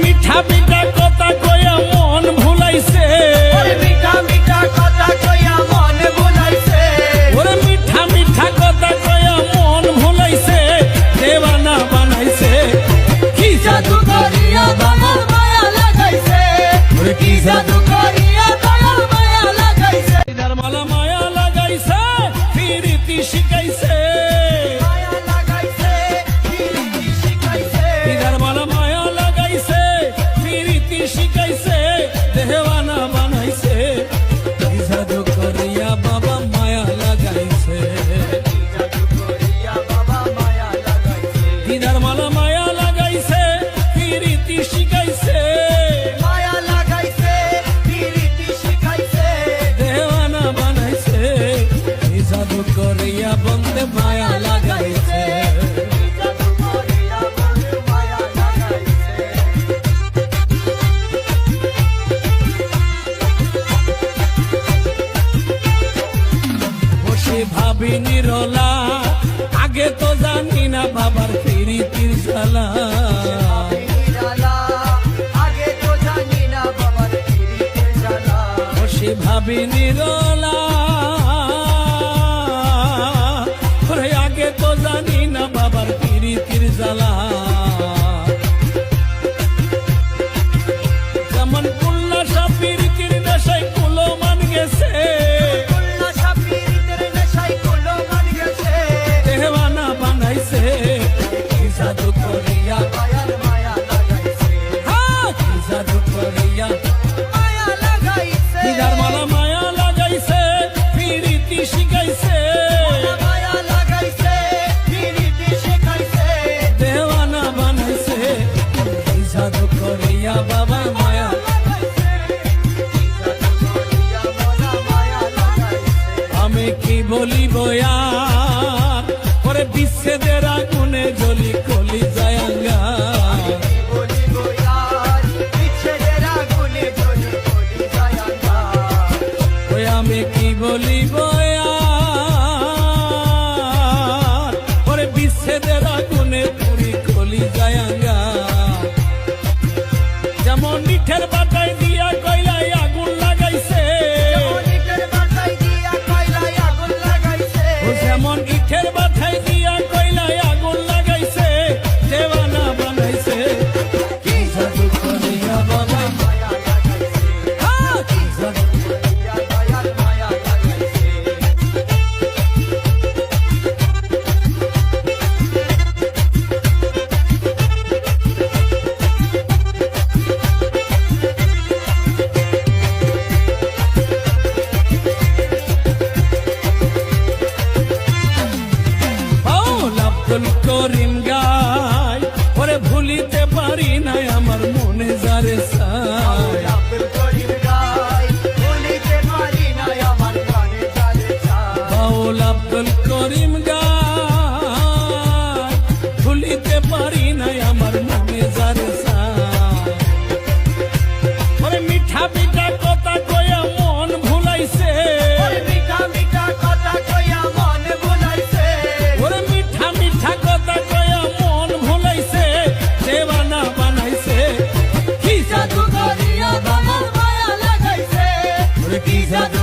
মিঠা মিঠা কথা কইয়া মন ভুলাইছে, মিঠা মিঠা কথা কইয়া মন ভুলাইছে, ওরে মিঠা মিঠা কথা কইয়া মন ভুলাইছে, দেওয়ানা বানাইছে। কি জাদু করিয়া বাবার মায়া লাগাইছে, ওরে কি জাদু করিয়া বাবার মায়া লাগাইছে, দিদার মালা মায়া লাগাইছে, ফিরিতি শিখাইছে, মায়া লাগাইছে, ফিরিতি শিখাইছে, দিদার মালা মায়া লাগাইছে, ফিরিতি শিখাইছে, দেওয়ানা বানাইছে। কি জাদু করিয়া বাবা মায়া লাগাইছে, জাদু করিয়া বাবা মায়া লাগাইছে, দিদার মালা মায়া লাগাইছে, ফিরিতি শিখাইছে, মায়া লাগাইছে, ফিরিতি শিখাইছে, দেওয়ানা বানাইছে। কি জাদু করিয়া বন্দে মায়া লাগাইছে। জাদু করিয়া বাবার মায়া লাগাইছে। বসে ভাবি নিরলা, আগে তো জানি না বাবার ফিরিতির জ্বালা। জ্বালা, আগে তো জানি না বাবার ফিরিতে জ্বালা, বসে ভাবি নিরলা, ওরে আগে তো জানি না বাবার ফিরিতির জ্বালা। যেমন কুল্লা সাপিরিতির নেশায় কুলো মান গেছে, কুল্লা সাপিরিতের নেশায় কুলো মান গেছে, দেওয়ানা বানাইছে। কি জাদু করিয়া, মায়ার মায়া লাগাইছে, কি জাদু করিয়া মায়া লাগাইছে, দিদার মালা মায়া লাগাইছে, ফিরিতি শিখাইছে, মায়া লাগাইছে, ফিরিতি শিখাইছে, দেওয়ানা বানাইছে। কি জাদু করিয়া বাবা মায়া, লাগাইছে, জাদু করিয়া বাবা মায়া লাগাইছে, আমি কি বলিব আর, ওরে বিচ্ছেদের আগুনে জ্বলি কলি যায়াঙ্গা। বলিব আর, বিচ্ছেদের আগুনে জ্বলি কলি যায়াঙ্গা, ওই আমি কি বলিব আর, ওরে বিচ্ছেদের আগুনে পুরি কলি যায়াঙ্গা। যেমন নিঠের বাটায় দিয়া কয়লায় আগুন লাগাইছে, ইটের বাটায় দিয়া কয়লায় আগুন লাগাইছে, ও যেমন ইটের বাটায় দিয়া কয়লায় আগুন লাগাইছে, দেওয়ানা বানাইছে। কি জাদু করিয়া বাবা, মায়া লাগাইছে, কি জাদু করিয়া মায়ার মায়া লাগাইছে, বাউল আব্দুল করিম গায়, ওরে ভুলিতে পারি নাই আমার মনে যারে চায়। আব্দুল করিম গায়, ভুলিতে পারি না আমার প্রাণে যারে চায়, বাউল আব্দুল করিম গায়, ভুলিতে পারি নাই আমার মনে যারে চায়। ওরে মিঠা মিঠা কথা কইয়া মন ভুলাইছে, মিঠা মিঠা কথা কইয়া মন ভুলাইছে, ওরে মিঠা মিঠা কথা কইয়া মন ভুলাইছে, দেওয়ানা বানাইছে। কি জাদু জাদু করিয়া বাবার মায়া লাগাইছে, ওরে কি জাদু